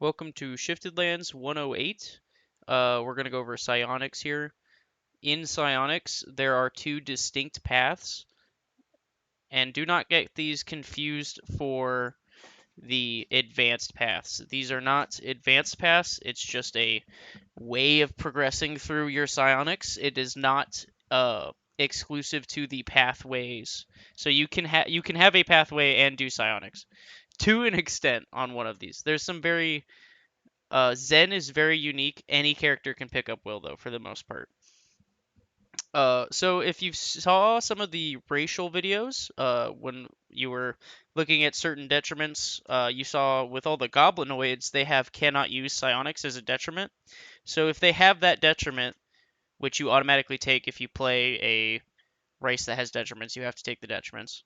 Welcome to Shiftedlands 108. We're going to go over psionics here. In psionics, there are two distinct paths, and do not get these confused for the advanced paths. These are not advanced paths, it's just a way of progressing through your psionics. It is not exclusive to the pathways. So you can have a pathway and do psionics to an extent on one of these. There's some very Zen is very unique. Any character can pick up Will, though, for the most part. So if you saw some of the racial videos, when you were looking at certain detriments, you saw with all the goblinoids, they have cannot use psionics as a detriment. So if they have that detriment, which you automatically take if you play a race that has detriments, you have to take the detriments.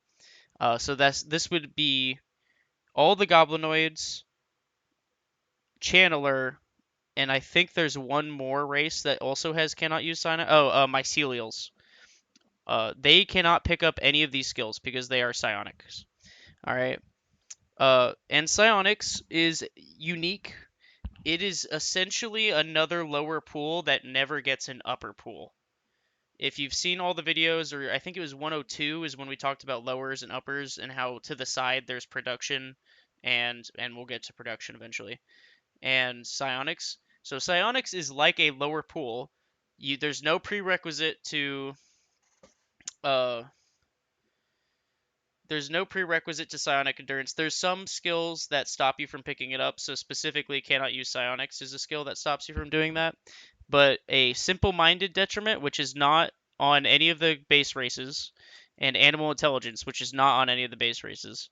So this would be all the goblinoids, channeler, and I think there's one more race that also has cannot use sign. Oh, mycelials. They cannot pick up any of these skills because they are psionics. All right. And psionics is unique. It is essentially another lower pool that never gets an upper pool. If you've seen all the videos, or I think it was 102 is when we talked about lowers and uppers and how to the side there's production, and we'll get to production eventually. And psionics. So psionics is like a lower pool. There's no prerequisite to uh there's no prerequisite to psionic endurance. There's some skills that stop you from picking it up. So specifically, cannot use psionics is a skill that stops you from doing that. But a simple-minded detriment, which is not on any of the base races, and animal intelligence, which is not on any of the base races.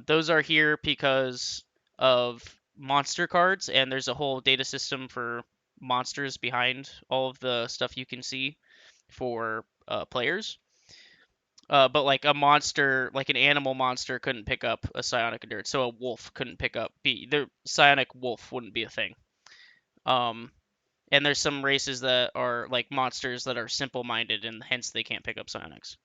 Those are here because of monster cards, and there's a whole data system for monsters behind all of the stuff you can see for players. But like a monster, like an animal monster, couldn't pick up a psionic endurance, so a wolf couldn't pick up. The psionic wolf wouldn't be a thing. Um, and there's some races that are like monsters that are simple-minded, and hence they can't pick up psionics.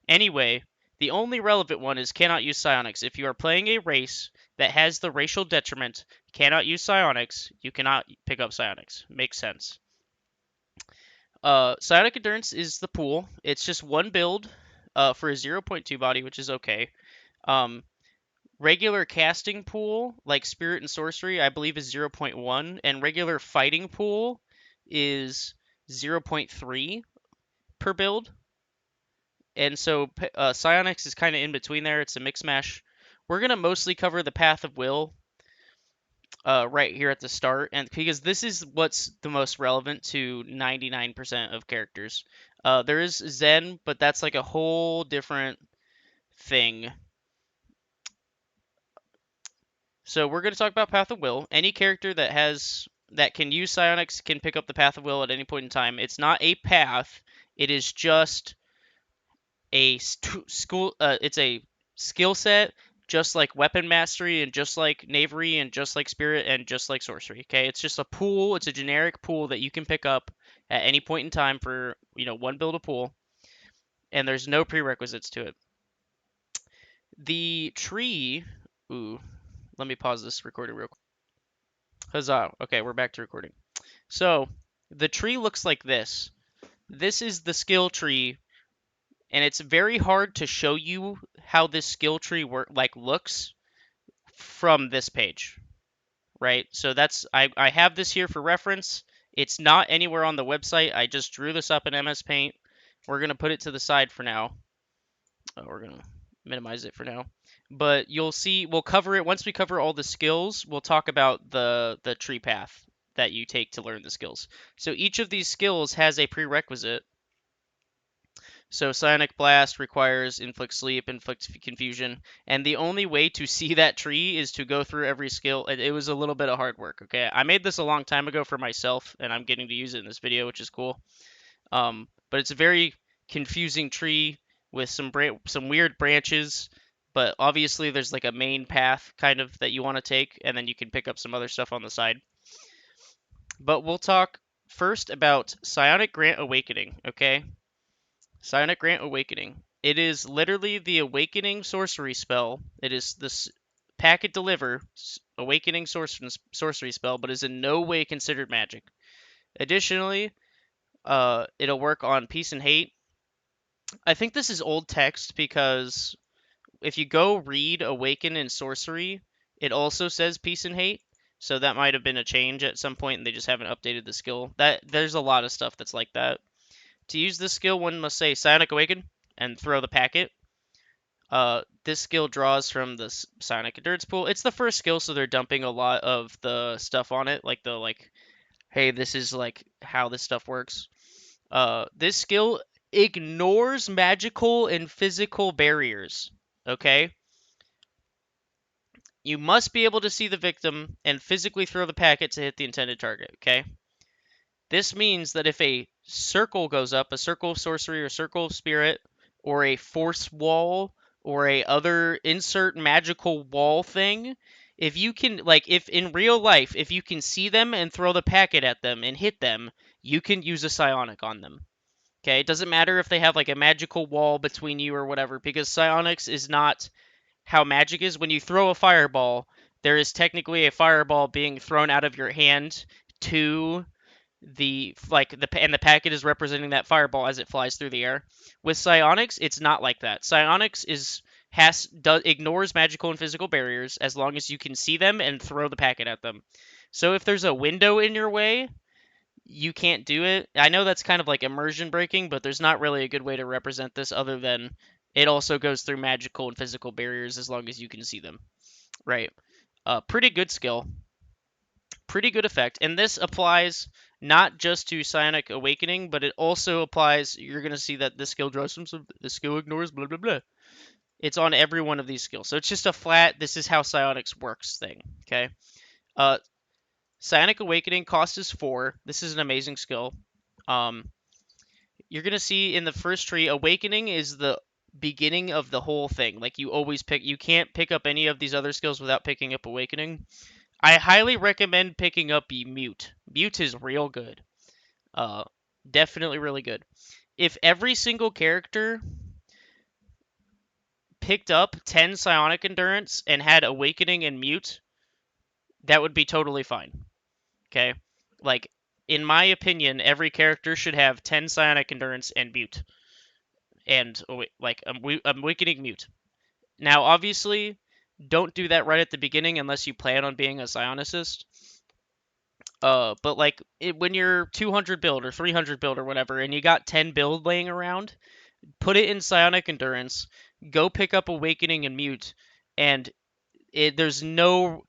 Anyway, the only relevant one is cannot use psionics. If you are playing a race that has the racial detriment, cannot use psionics, you cannot pick up psionics. Makes sense. Psionic endurance is the pool. It's just one build for a 0.2 body, which is okay. Um, regular casting pool, like spirit and sorcery, I believe is 0.1, and regular fighting pool is 0.3 per build. And so Psionics is kind of in between there. It's a mix mash. We're going to mostly cover the Path of Will right here at the start, and because this is what's the most relevant to 99% of characters. There is Zen, but that's like a whole different thing. So we're going to talk about Path of Will. Any character that can use Psionics can pick up the Path of Will at any point in time. It's not a path. It is just a school. It's a skill set, just like weapon mastery, and just like knavery, and just like spirit, and just like sorcery. Okay, it's just a pool. It's a generic pool that you can pick up at any point in time for one build a pool, and there's no prerequisites to it. The tree. Ooh, let me pause this recording real quick. Huzzah! Okay, we're back to recording. So the tree looks like this. This is the skill tree, and it's very hard to show you how this skill tree looks from this page, right? So I have this here for reference. It's not anywhere on the website. I just drew this up in MS Paint. We're gonna put it to the side for now. We're gonna minimize it for now. But you'll see, we'll cover it once we cover all the skills. We'll talk about the tree path that you take to learn the skills. So each of these skills has a prerequisite. So Psionic Blast requires Inflict Sleep, Inflict Confusion, and the only way to see that tree is to go through every skill. It was a little bit of hard work, okay? I made this a long time ago for myself, and I'm getting to use it in this video, which is cool. But it's a very confusing tree with some weird branches, but obviously there's like a main path kind of that you want to take, and then you can pick up some other stuff on the side. But we'll talk first about Psionic Grant Awakening, okay? Psionic Grant Awakening. It is literally the awakening sorcery spell. It is this Packet Deliver, Awakening sorcery spell, but is in no way considered magic. Additionally, it'll work on Peace and Hate. I think this is old text because if you go read Awaken and Sorcery, it also says Peace and Hate. So that might have been a change at some point, and they just haven't updated the skill. There's a lot of stuff that's like that. To use this skill, one must say Psionic Awaken and throw the packet. This skill draws from the Psionic Endurance pool. It's the first skill, so they're dumping a lot of the stuff on it, like hey, this is like how this stuff works. This skill ignores magical and physical barriers. Okay? You must be able to see the victim and physically throw the packet to hit the intended target. Okay? This means that if a circle goes up, a circle of sorcery or circle of spirit, or a force wall, or a other insert magical wall thing, if you can, if in real life, if you can see them and throw the packet at them and hit them, you can use a psionic on them. Okay, it doesn't matter if they have like a magical wall between you or whatever, because psionics is not how magic is. When you throw a fireball, there is technically a fireball being thrown out of your hand to the packet is representing that fireball as it flies through the air. With psionics, it's not like that. Psionics ignores magical and physical barriers as long as you can see them and throw the packet at them. So if there's a window in your way, you can't do it. I know that's kind of like immersion breaking, but there's not really a good way to represent this other than it also goes through magical and physical barriers as long as you can see them. Right. Pretty good skill. Pretty good effect. And this applies not just to Psionic Awakening, but it also applies, you're going to see that this skill draws from the skill ignores blah, blah, blah. It's on every one of these skills. So it's just a flat, this is how Psionics works thing, okay? Psionic Awakening cost is 4. This is an amazing skill. You're going to see in the first tree, Awakening is the beginning of the whole thing. Like you can't pick up any of these other skills without picking up Awakening. I highly recommend picking up Mute. Mute is real good. Definitely really good. If every single character picked up 10 Psionic Endurance and had Awakening and Mute, that would be totally fine. Okay? Like, in my opinion, every character should have 10 Psionic Endurance and Mute. And, Awakening Mute. Now, obviously, don't do that right at the beginning unless you plan on being a Psionicist. But when you're 200 build or 300 build or whatever, and you got 10 build laying around, put it in Psionic Endurance, go pick up Awakening and Mute, and there's no,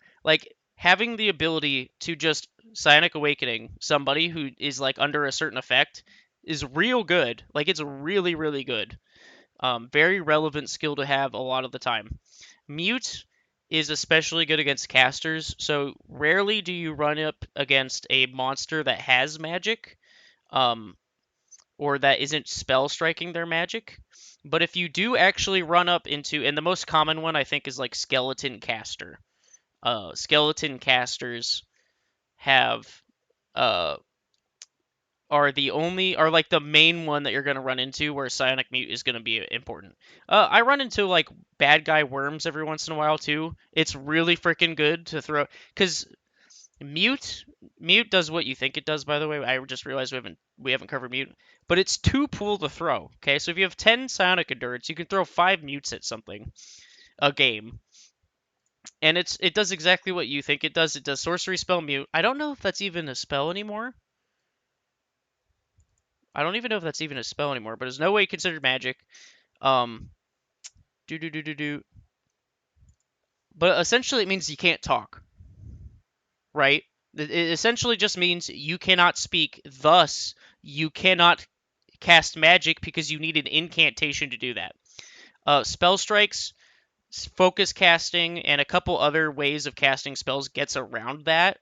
having the ability to just Psionic Awakening somebody who is, under a certain effect is real good. It's really, really good. Very relevant skill to have a lot of the time. Mute is especially good against casters, so rarely do you run up against a monster that has magic, or that isn't spell striking their magic. But if you do actually run up into, and the most common one I think is Skeleton Caster. Skeleton Casters have are the main one that you're going to run into where Psionic Mute is going to be important. I run into bad guy worms every once in a while too. It's really freaking good to throw, because Mute does what you think it does, by the way. I just realized we haven't covered Mute, but it's 2 pool to throw. Okay, so if you have 10 Psionic Endurance, you can throw 5 Mutes at something a game. And it does exactly what you think it does. It does Sorcery Spell Mute. I don't know if that's even a spell anymore. I don't even know if that's even a spell anymore, but it's no way considered magic. But essentially it means you can't talk. Right? It essentially just means you cannot speak, thus you cannot cast magic because you need an incantation to do that. Spell strikes, focus casting, and a couple other ways of casting spells gets around that.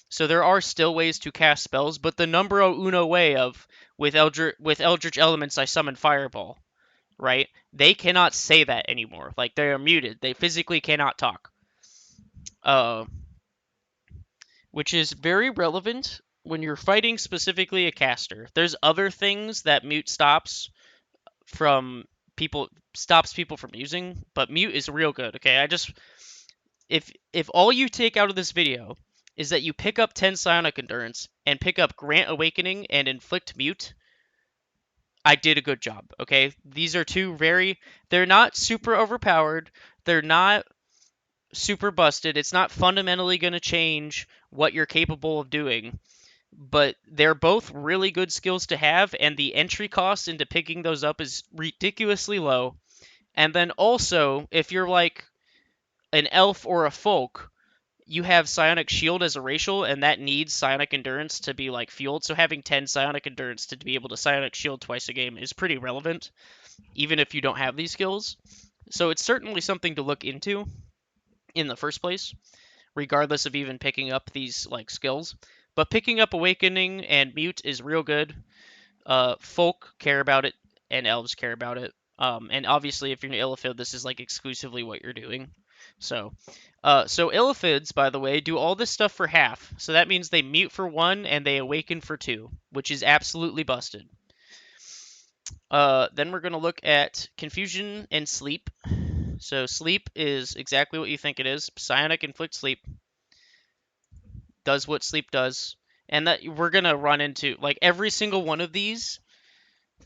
So there are still ways to cast spells, but the numero uno way of with Eldritch Elements I summon Fireball, right? They cannot say that anymore. They are muted. They physically cannot talk. Which is very relevant when you're fighting specifically a caster. There's other things that Mute stops people from using, but Mute is real good. Okay, if all you take out of this video is that you pick up 10 Psionic Endurance and pick up Grant Awakening and Inflict Mute, I did a good job, okay? These are two they're not super overpowered. They're not super busted. It's not fundamentally going to change what you're capable of doing, but they're both really good skills to have, and the entry cost into picking those up is ridiculously low. And then also, if you're like an elf or a folk, you have Psionic Shield as a racial, and that needs Psionic Endurance to be like fueled. So having 10 Psionic Endurance to be able to Psionic Shield twice a game is pretty relevant, even if you don't have these skills. So it's certainly something to look into in the first place, regardless of even picking up these like skills. But picking up Awakening and Mute is real good. Folk care about it, and elves care about it. And obviously, if you're an Illithid, this is like exclusively what you're doing. So Illithids, by the way, do all this stuff for half. So that means they mute for 1 and they awaken for 2, which is absolutely busted. Then we're gonna look at Confusion and Sleep. So Sleep is exactly what you think it is. Psionic Inflict Sleep does what Sleep does, and that we're gonna run into like every single one of these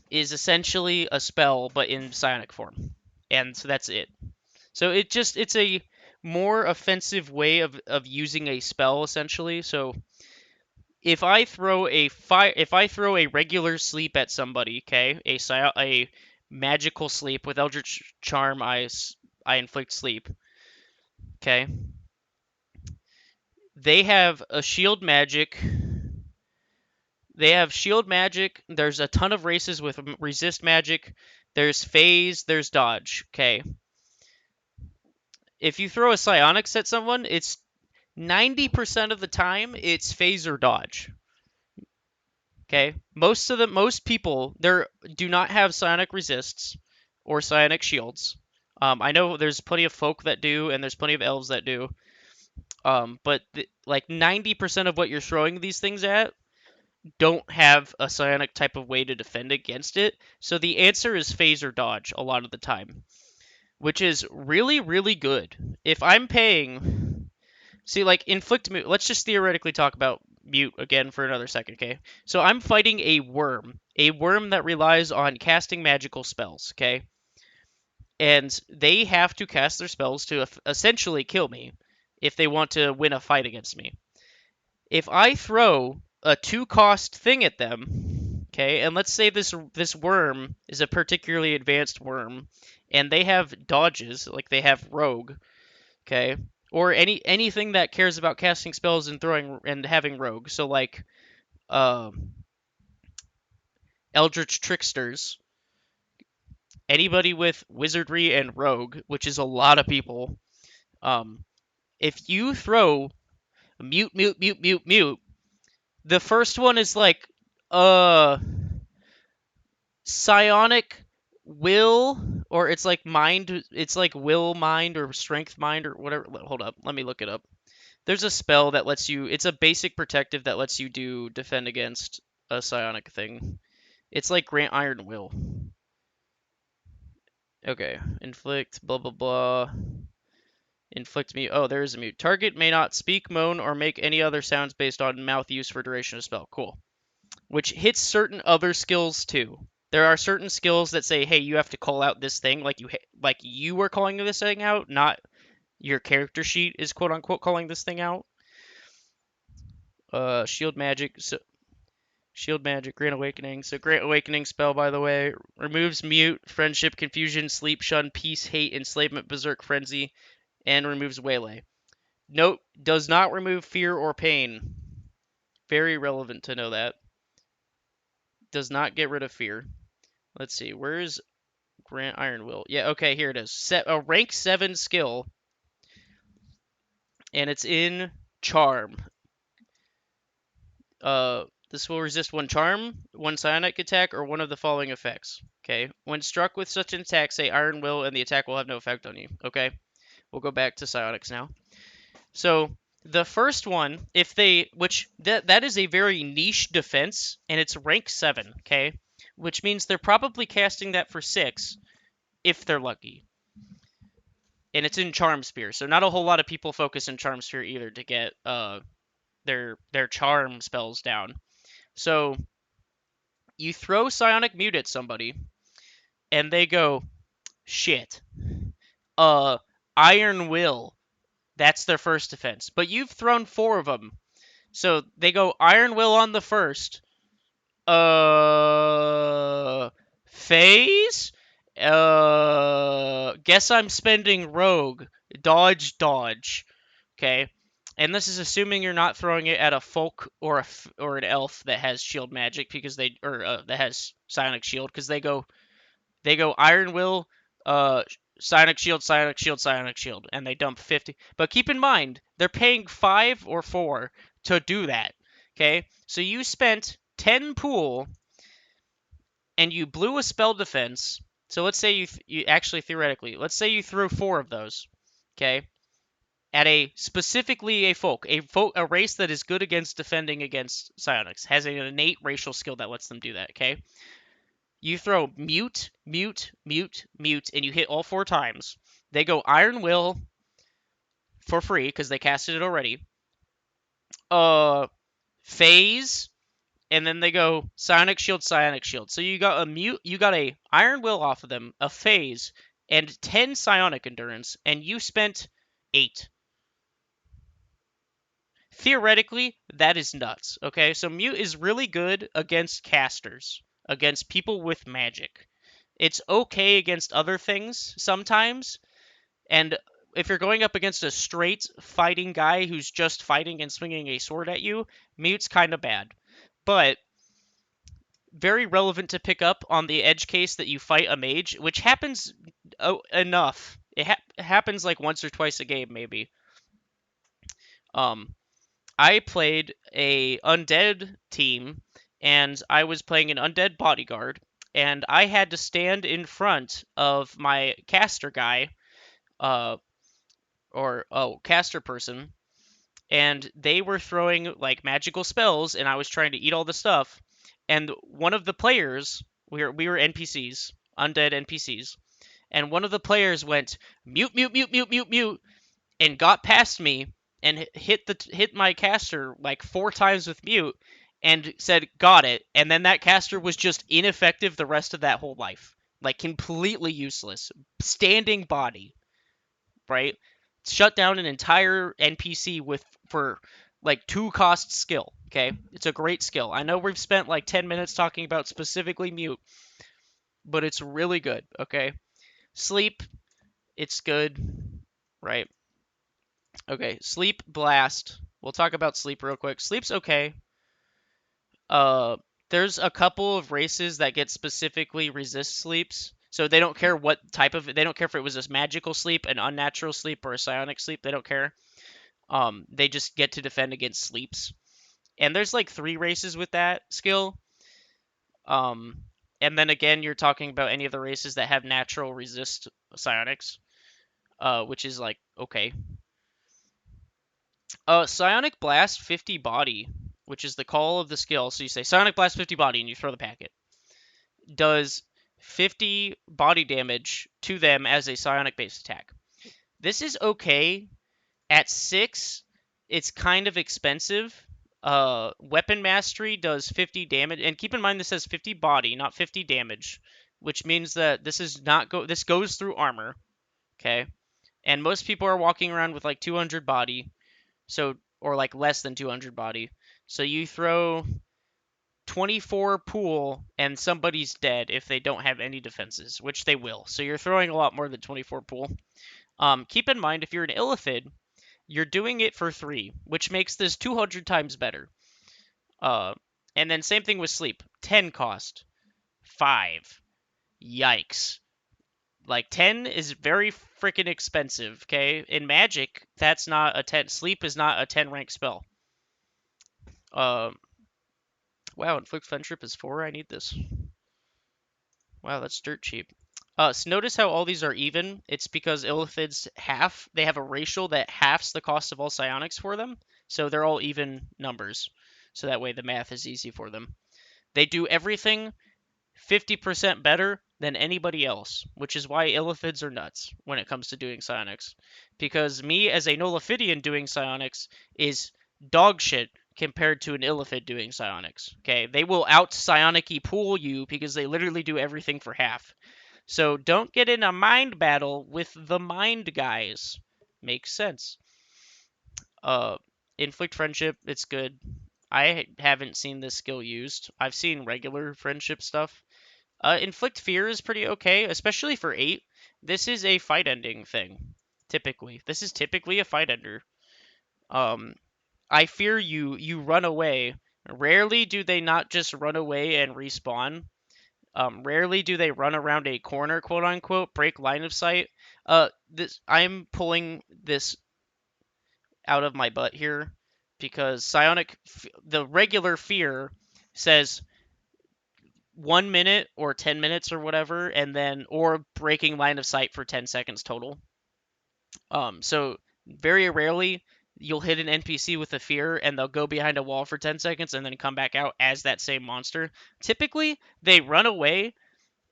is essentially a spell, but in psionic form. And so that's it. So it's a more offensive way of using a spell, essentially. So if I throw a regular sleep at somebody, okay, a magical sleep with Eldritch Charm, I inflict sleep, okay. They have a shield magic. They have shield magic. There's a ton of races with resist magic. There's phase. There's dodge. Okay. If you throw a psionics at someone, it's 90% of the time it's phase or dodge. Okay. Most people there do not have psionic resists or psionic shields. I know there's plenty of folk that do, and there's plenty of elves that do. But like 90% of what you're throwing these things at don't have a psionic type of way to defend against it. So the answer is phase or dodge a lot of the time, which is really, really good. If I'm paying, see, like inflict mute, let's just theoretically talk about mute again for another second, okay? So I'm fighting a worm that relies on casting magical spells, okay? And they have to cast their spells to essentially kill me if they want to win a fight against me. If I throw a 2-cost thing at them, okay, and let's say this worm is a particularly advanced worm, and they have dodges, like they have rogue, okay, or anything that cares about casting spells and throwing and having rogue, so like Eldritch Tricksters, anybody with wizardry and rogue, which is a lot of people, if you throw mute, mute, mute, mute, mute, the first one is like, psionic will, or it's like mind, it's like will mind or strength mind or whatever. Hold up, let me look it up. There's a spell that lets you, it's a basic protective that lets you do defend against a psionic thing. It's like grant iron will. Okay, inflict, blah, blah, blah. Inflict me. Oh, there is a mute. Target may not speak, moan, or make any other sounds based on mouth use for duration of spell. Cool. Which hits certain other skills too. There are certain skills that say, hey, you have to call out this thing like you were calling this thing out, not your character sheet is quote unquote calling this thing out. Shield magic. So shield magic, Grant Awakening. So Grant Awakening spell, by the way, removes mute, friendship, confusion, sleep, shun, peace, hate, enslavement, berserk, frenzy, and removes waylay. Note, does not remove fear or pain. Very relevant to know that. Does not get rid of fear. Let's see, where's Grant Iron Will? Yeah, okay, here it is. Set a rank 7 skill, and it's in Charm. This will resist 1 Charm, 1 Psionic attack, or one of the following effects. Okay, when struck with such an attack, say Iron Will, and the attack will have no effect on you. Okay, we'll go back to Psionics now. So the first one, if they, which that is a very niche defense, and it's rank 7. Okay, which means they're probably casting that for 6. If they're lucky. and it's in Charm Sphere. So not a whole lot of people focus in Charm Sphere either to get their charm spells down. So you throw Psionic Mute at somebody, and they go, shit. Uh, Iron Will. That's their first defense. But you've thrown 4 of them. So they go Iron Will on the first. Phase? Guess I'm spending Rogue. Dodge, dodge. Okay. And this is assuming you're not throwing it at a folk or an elf that has shield magic because that has psionic shield because they go Iron Will, uh, Psionic Shield, Psionic Shield, Psionic Shield, and they dump 50. But keep in mind, they're paying 5 or 4 to do that. Okay? So you spent 10 pool and you blew a spell defense. So let's say you actually theoretically, let's say you threw 4 of those. Okay? At specifically a race that is good against defending against psionics, has an innate racial skill that lets them do that. Okay? You throw mute, mute, mute, mute, and you hit all 4 times. They go Iron Will for free because they casted it already. Phase, and then they go Psionic Shield, Psionic Shield. So you got a Iron Will off of them, a phase, and 10 Psionic Endurance, and you spent 8. Theoretically, that is nuts. Okay, so mute is really good against casters, against people with magic. It's okay against other things sometimes, and if you're going up against a straight fighting guy who's just fighting and swinging a sword at you, mute's kind of bad. But very relevant to pick up on the edge case that you fight a mage, which happens enough. It happens like once or twice a game, maybe. I played a undead team, and I was playing an undead bodyguard, and I had to stand in front of my caster guy, caster person, and they were throwing like magical spells, and I was trying to eat all the stuff. And one of the players, we were NPCs, undead NPCs, and one of the players went mute, mute, mute, mute, mute, mute, and got past me and hit my caster like 4 times with mute, and said got it. And then that caster was just ineffective the rest of that whole life, like completely useless, standing body, right? Shut down an entire NPC for like 2 cost skill. Okay, it's a great skill. I know we've spent like 10 minutes talking about specifically mute, but it's really good. Okay, sleep, it's good, right? Okay, sleep blast. We'll talk about sleep real quick. Sleep's okay. Uh, there's a couple of races that get specifically resist sleeps. So they don't care what type of it. They don't care if it was a magical sleep, an unnatural sleep, or a psionic sleep. They don't care. They just get to defend against sleeps. And there's like 3 races with that skill. And then again, you're talking about any of the races that have natural resist psionics, which is like okay. Psionic Blast 50 body, which is the call of the skill. So you say Psionic Blast 50 body, and you throw the packet. Does 50 body damage to them as a psionic based attack. This is okay. At 6, it's kind of expensive. Weapon Mastery does 50 damage, and keep in mind this says 50 body, not 50 damage, which means that this goes through armor, okay? And most people are walking around with like 200 body, or like less than 200 body. So you throw 24 pool and somebody's dead if they don't have any defenses, which they will. So you're throwing a lot more than 24 pool. Keep in mind, if you're an Illithid, you're doing it for 3, which makes this 200 times better. And then same thing with sleep. 10 cost. 5. Yikes. Like 10 is very freaking expensive, okay? In Magic, that's not a 10. Sleep is not a 10 rank spell. Wow, Inflict Friendship is 4. I need this. Wow, that's dirt cheap. So notice how all these are even. It's because Illithids they have a racial that halves the cost of all psionics for them. So they're all even numbers. So that way the math is easy for them. They do everything 50% better than anybody else, which is why Illithids are nuts when it comes to doing psionics. Because me as a Nullifidian doing psionics is dog shit compared to an Illithid doing psionics. Okay, they will out psionic-y pool you because they literally do everything for half. So don't get in a mind battle with the mind guys. Makes sense. Inflict friendship, it's good. I haven't seen this skill used. I've seen regular friendship stuff. Inflict fear is pretty okay, especially for 8. This is a fight ending thing, typically. This is typically a fight ender. I fear you, you run away. Rarely do they not just run away and respawn. Rarely do they run around a corner, quote unquote, break line of sight. I'm pulling this out of my butt here because the regular fear says 1 minute or 10 minutes or whatever, and then or breaking line of sight for 10 seconds total. So very rarely you'll hit an NPC with a fear and they'll go behind a wall for 10 seconds and then come back out as that same monster. Typically, they run away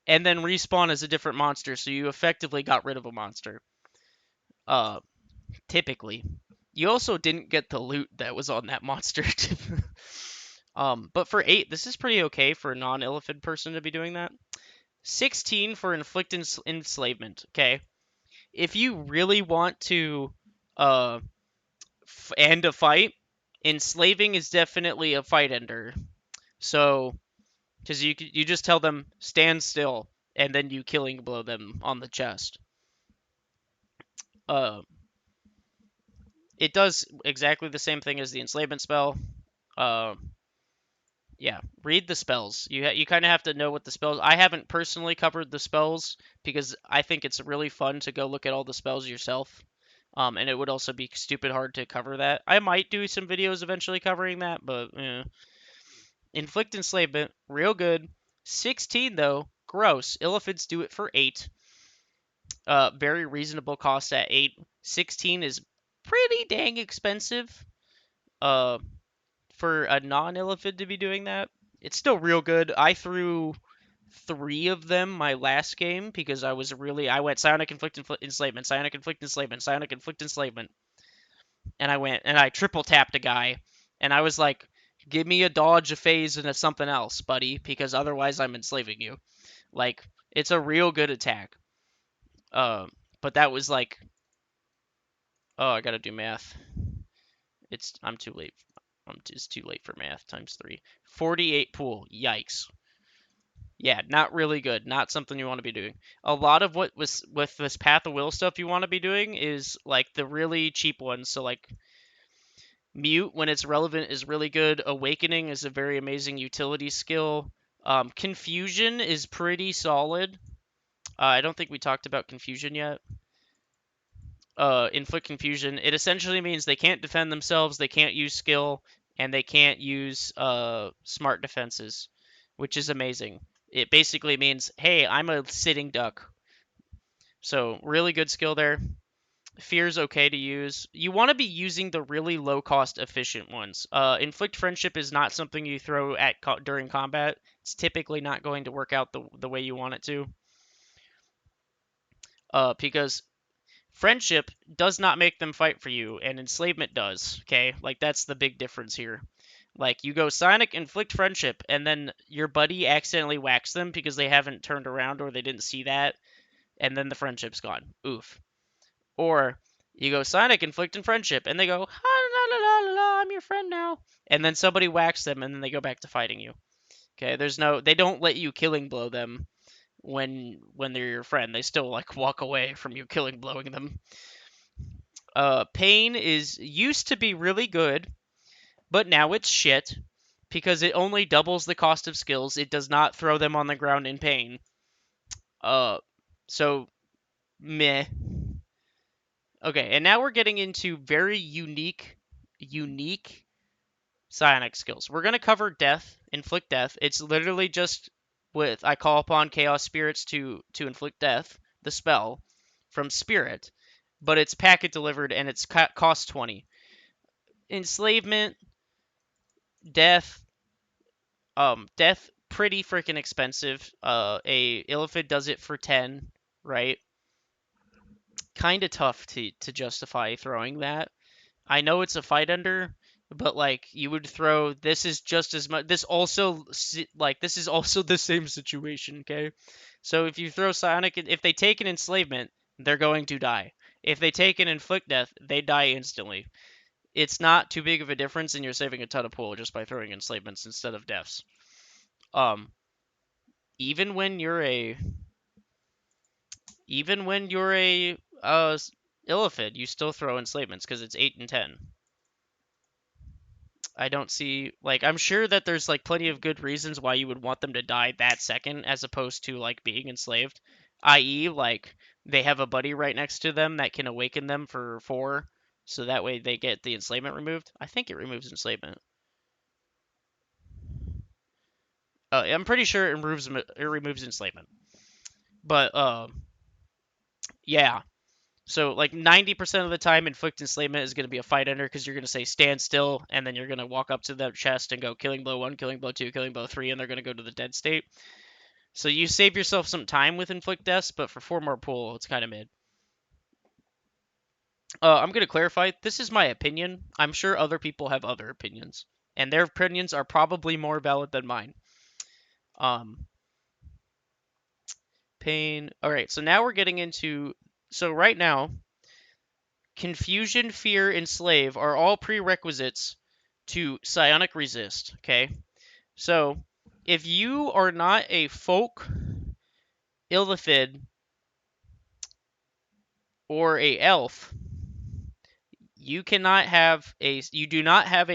and then respawn as a different monster, so you effectively got rid of a monster. Typically. You also didn't get the loot that was on that monster. But for 8, this is pretty okay for a non-Illithid person to be doing that. 16 for inflict enslavement. Okay, if you really want to end a fight, enslaving is definitely a fight ender. So, because you just tell them stand still, and then you killing blow them on the chest. It does exactly the same thing as the enslavement spell. Yeah, read the spells. You kind of have to know what the spells. I haven't personally covered the spells because I think it's really fun to go look at all the spells yourself. And it would also be stupid hard to cover that. I might do some videos eventually covering that, but inflict enslavement, real good. 16 though, gross. Illithids do it for 8. Very reasonable cost at 8. 16 is pretty dang expensive. For a non-Illithid to be doing that. It's still real good. I threw 3 of them my last game because I went Psionic Inflict Enslavement, Psionic Inflict Enslavement, Psionic Inflict Enslavement. And I triple tapped a guy. And I was like, give me a dodge, a phase, and a something else, buddy, because otherwise I'm enslaving you. Like, it's a real good attack. But that was like, oh, I gotta do math. I'm too late. It's too late for math. Times 3. 48 pool. Yikes. Yeah, not really good. Not something you want to be doing. A lot of what was with this Path of Will stuff you want to be doing is like the really cheap ones. So like Mute, when it's relevant, is really good. Awakening is a very amazing utility skill. Confusion is pretty solid. I don't think we talked about Confusion yet. Inflict Confusion. It essentially means they can't defend themselves, they can't use skill, and they can't use smart defenses, which is amazing. It basically means, hey, I'm a sitting duck. So really good skill there. Fear's okay to use. You want to be using the really low cost efficient ones. Inflict Friendship is not something you throw at during combat. It's typically not going to work out the way you want it to. Because friendship does not make them fight for you, and enslavement does, okay? Like, that's the big difference here. Like, you go Psionic, Inflict Friendship, and then your buddy accidentally whacks them because they haven't turned around or they didn't see that, and then the friendship's gone. Oof. Or, you go Psionic, Inflict, and Friendship, and they go, la la la la la, I'm your friend now. And then somebody whacks them, and then they go back to fighting you. Okay, they don't let you killing blow them when they're your friend. They still like walk away from you killing blowing them. Pain used to be really good, but now it's shit because it only doubles the cost of skills. It does not throw them on the ground in pain. So meh. Okay, and now we're getting into very unique psionic skills. We're gonna cover death, inflict death. It's literally just I call upon chaos spirits to inflict death, the spell, from spirit, but it's packet delivered and it's cost 20. Enslavement, death, death pretty freaking expensive. A Illithid does it for 10, right? Kind of tough to justify throwing that. I know it's a fight under, but like you would throw this is just as much. This also like this is also the same situation. Okay, so if you throw psionic, if they take an enslavement, they're going to die. If they take an inflict death, they die instantly. It's not too big of a difference, and you're saving a ton of pool just by throwing enslavements instead of deaths. Um, even when you're a even when you're a Illithid, you still throw enslavements because it's 8 and 10. I don't see like I'm sure that there's like plenty of good reasons why you would want them to die that second as opposed to like being enslaved, i.e. like they have a buddy right next to them that can awaken them for 4 so that way they get the enslavement removed. I think it removes enslavement. I'm pretty sure it removes enslavement. But yeah. So like 90% of the time, inflict enslavement is going to be a fight under because you're going to say stand still, and then you're going to walk up to their chest and go killing blow 1, killing blow 2, killing blow 3, and they're going to go to the dead state. So you save yourself some time with inflict deaths, but for 4 more pool, it's kind of mid. I'm going to clarify. This is my opinion. I'm sure other people have other opinions, and their opinions are probably more valid than mine. Um, pain. All right, so now we're getting into. So right now, confusion, fear, and slave are all prerequisites to psionic resist. Okay, so if you are not a folk, illithid, or a elf, you do not have a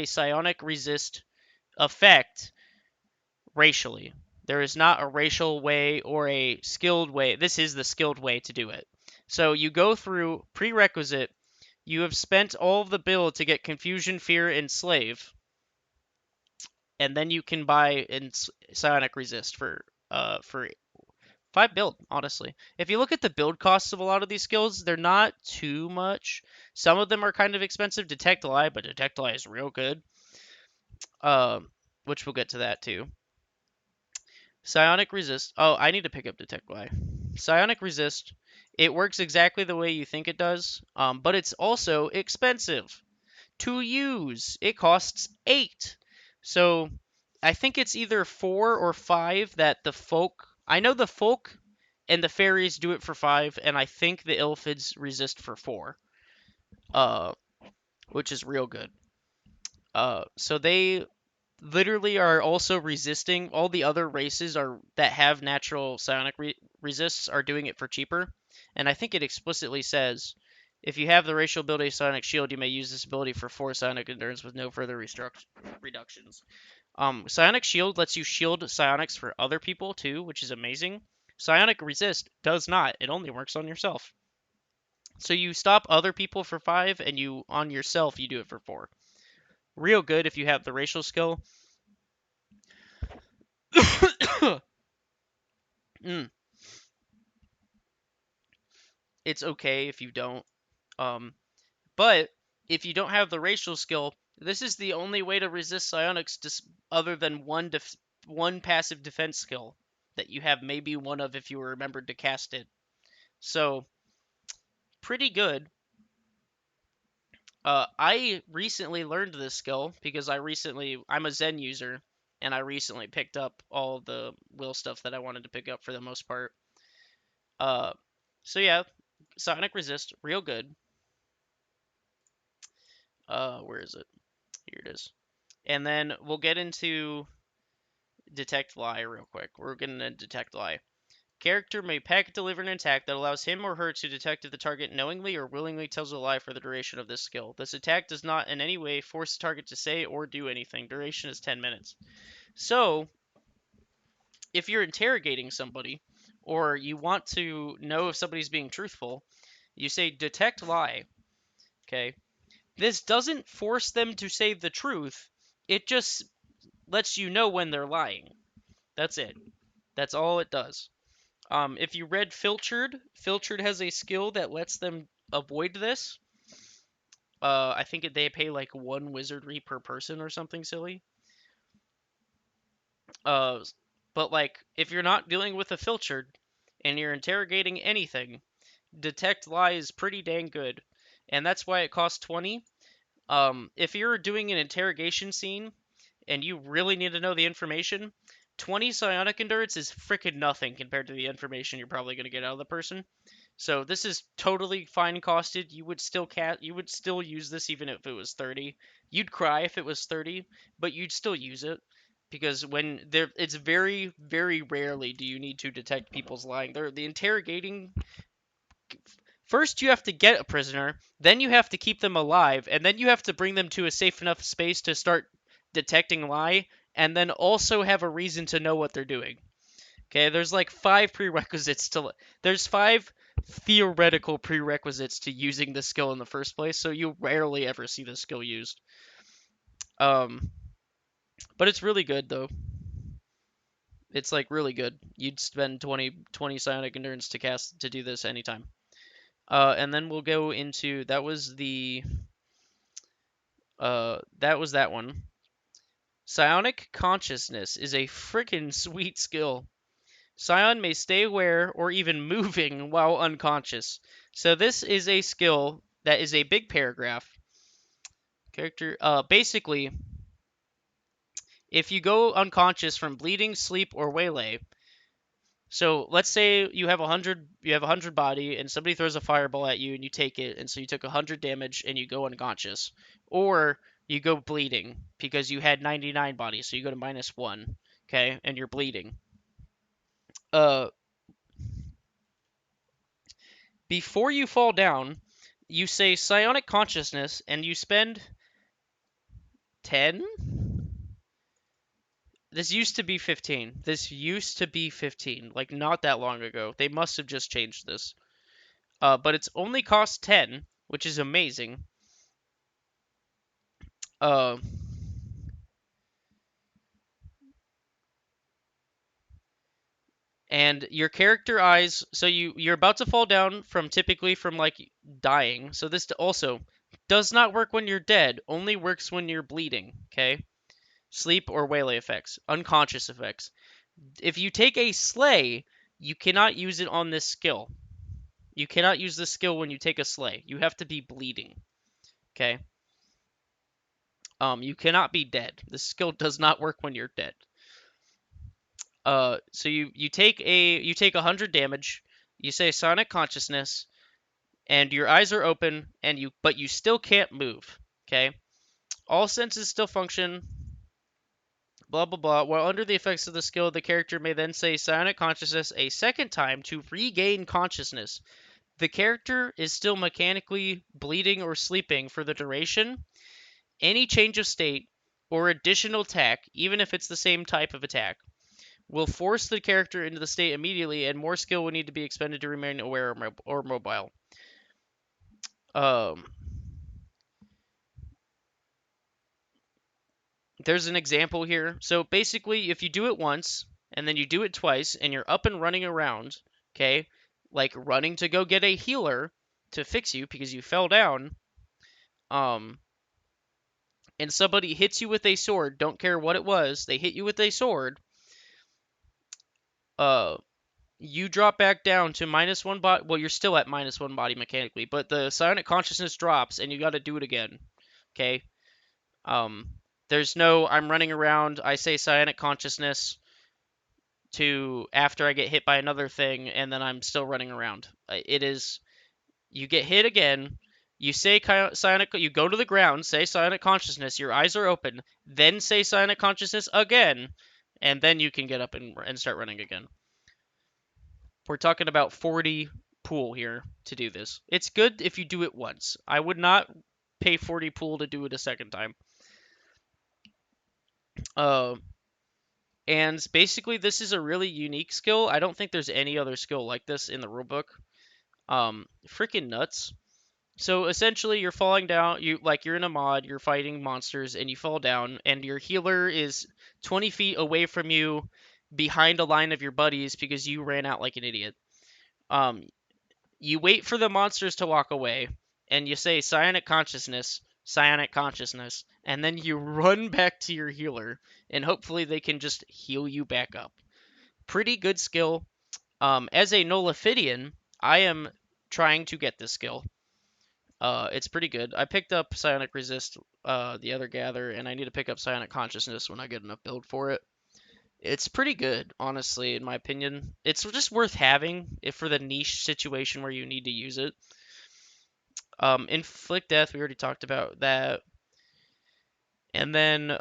psionic resist effect racially. There is not a racial way or a skilled way. This is the skilled way to do it. So you go through prerequisite. You have spent all of the build to get confusion, fear, and slave, and then you can buy in psionic resist for 5 build, honestly. If you look at the build costs of a lot of these skills, they're not too much. Some of them are kind of expensive. Detect Lie, but Detect Lie is real good. Which we'll get to that too. Psionic Resist. Oh, I need to pick up Detect Lie. Psionic Resist. It works exactly the way you think it does, but it's also expensive to use. It costs 8. So I think it's either 4 or 5 that the folk. I know the folk and the fairies do it for 5, and I think the Illithids resist for 4, uh, which is real good. So they literally are also resisting. All the other races are that have natural psionic resists are doing it for cheaper, and I think it explicitly says if you have the racial ability Psionic Shield, you may use this ability for 4 psionic endurance with no further reductions. Psionic Shield lets you shield psionics for other people too, which is amazing. Psionic Resist does not. It only works on yourself. So you stop other people for 5, and you on yourself you do it for 4. Real good if you have the racial skill. mm, it's okay if you don't. Um, but if you don't have the racial skill, this is the only way to resist psionics other than one passive defense skill that you have maybe one of if you remembered to cast it. So pretty good. I recently learned this skill because I'm a Zen user, and I recently picked up all the will stuff that I wanted to pick up for the most part. Uh, so yeah, Psionic Resist, real good. Where is it? Here it is. And then we'll get into Detect Lie real quick. We're gonna Detect Lie. Character may packet deliver an attack that allows him or her to detect if the target knowingly or willingly tells a lie for the duration of this skill. This attack does not in any way force the target to say or do anything. Duration is 10 minutes. So, if you're interrogating somebody, or you want to know if somebody's being truthful, you say detect lie. Okay? This doesn't force them to say the truth, it just lets you know when they're lying. That's it. That's all it does. If you read Filtered has a skill that lets them avoid this. I think they pay like 1 wizardry per person or something silly. Uh, But like, if you're not dealing with a filtered and you're interrogating anything, detect lie is pretty dang good, and that's why it costs 20. If you're doing an interrogation scene and you really need to know the information, 20 psionic endurance is freaking nothing compared to the information you're probably going to get out of the person. So this is totally fine costed. You would still use this even if it was 30. You'd cry if it was 30, but you'd still use it because when there it's very very rarely do you need to detect people's lying. The interrogating, first you have to get a prisoner, then you have to keep them alive, and then you have to bring them to a safe enough space to start detecting lie, and then also have a reason to know what they're doing. Okay, there's like there's five theoretical prerequisites to using the skill in the first place, so you rarely ever see the skill used. Um, but it's really good though. It's like really good. You'd spend 20 psionic endurance to do this anytime. And then we'll go into that was that one. Psionic consciousness is a freaking sweet skill. Psion may stay aware or even moving while unconscious. So this is a skill that is a big paragraph. Basically, if you go unconscious from bleeding, sleep, or waylay. So let's say you have 100 body, and somebody throws a fireball at you, and you take it, and so you took 100 damage, and you go unconscious, or you go bleeding because you had 99 body, so you go to -1, okay, and you're bleeding. Uh, Before you fall down, you say psionic consciousness, and you spend 10. This used to be 15. This used to be 15, like not that long ago. They must have just changed this. But it's only cost 10, which is amazing. Uh, and your character eyes, so you're about to fall down from like dying. So this also does not work when you're dead, only works when you're bleeding, okay? Sleep or waylay effects, unconscious effects. If you take a slay, you cannot use it on this skill. You cannot use this skill when you take a slay. You have to be bleeding, okay? You cannot be dead. This skill does not work when you're dead. So you take 100 damage. You say Sonic Consciousness, and your eyes are open, but you still can't move. Okay, all senses still function. Blah blah blah. While under the effects of the skill, the character may then say Psionic Consciousness a second time to regain consciousness. The character is still mechanically bleeding or sleeping for the duration. Any change of state or additional attack, even if it's the same type of attack, will force the character into the state immediately, and more skill will need to be expended to remain aware or mobile. Um, there's an example here. So basically, if you do it once and then you do it twice, and you're up and running around, okay, like running to go get a healer to fix you because you fell down, um, and somebody hits you with a sword, don't care what it was, they hit you with a sword, uh, you drop back down to -1 body. Well, you're still at -1 body mechanically, but the psionic consciousness drops, and you got to do it again. Okay. Um, there's no I'm running around. I say psionic consciousness to after I get hit by another thing, and then I'm still running around. It is you get hit again. You say psionic. You go to the ground. Say psionic consciousness. Your eyes are open. Then say psionic consciousness again, and then you can get up and start running again. We're talking about 40 pool here to do this. It's good if you do it once. I would not pay 40 pool to do it a second time. Uh, and basically, this is a really unique skill. I don't think there's any other skill like this in the rulebook. Freaking nuts. So essentially, you're falling down. You're in a mod. You're fighting monsters, and you fall down, and your healer is 20 feet away from you, behind a line of your buddies because you ran out like an idiot. Um, You wait for the monsters to walk away, and you say psionic consciousness, and then you run back to your healer, and hopefully they can just heal you back up. Pretty good skill. As a Nullifidian, I am trying to get this skill. It's pretty good. I picked up Psionic Resist the other gather, and I need to pick up Psionic Consciousness when I get enough build for it. It's pretty good, honestly, in my opinion. It's just worth having if for the niche situation where you need to use it. Inflict Death, we already talked about that. And then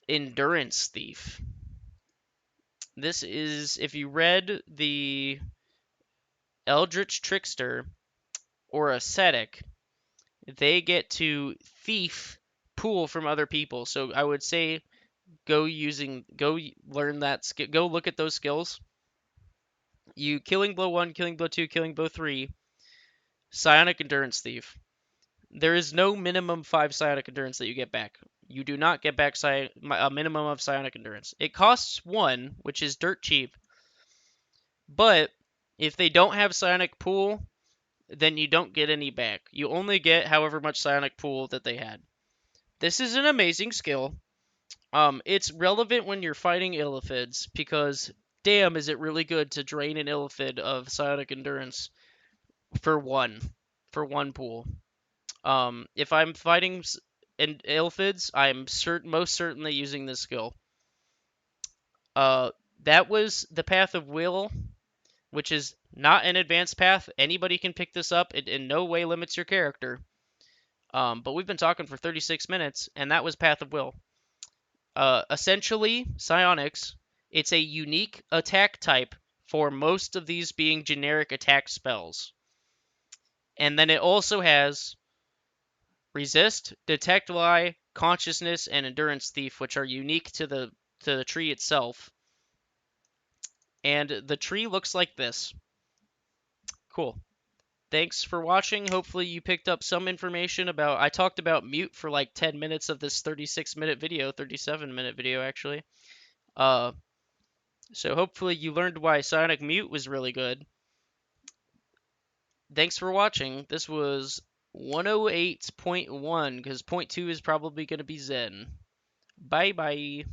Endurance Thief. This is, if you read the Eldritch Trickster or Ascetic, they get to thief pool from other people. So I would say go learn that skill, go look at those skills. You Killing Blow 1, Killing Blow 2, Killing Blow 3, Psionic Endurance Thief. There is no minimum 5 Psionic Endurance that you get back. You do not get back a minimum of Psionic Endurance. It costs 1, which is dirt cheap. But if they don't have Psionic Pool, then you don't get any back. You only get however much Psionic Pool that they had. This is an amazing skill. It's relevant when you're fighting Illithids because damn is it really good to drain an Illithid of Psionic Endurance for one pool. If I'm fighting Illithids, I'm most certainly using this skill. That was the Path of Will, which is not an advanced path. Anybody can pick this up. It in no way limits your character. But we've been talking for 36 minutes, and that was Path of Will. Essentially, Psionics, it's a unique attack type for most of these being generic attack spells. And then it also has Resist, Detect Lie, Consciousness, and Endurance Thief, which are unique to the tree itself. And the tree looks like this. Cool. Thanks for watching. Hopefully you picked up some information about... I talked about mute for like 10 minutes of this 36-minute video, 37-minute video actually. So hopefully you learned why Psionic Mute was really good. Thanks for watching. This was 108.1 because point 2 is probably going to be Zen. Bye bye.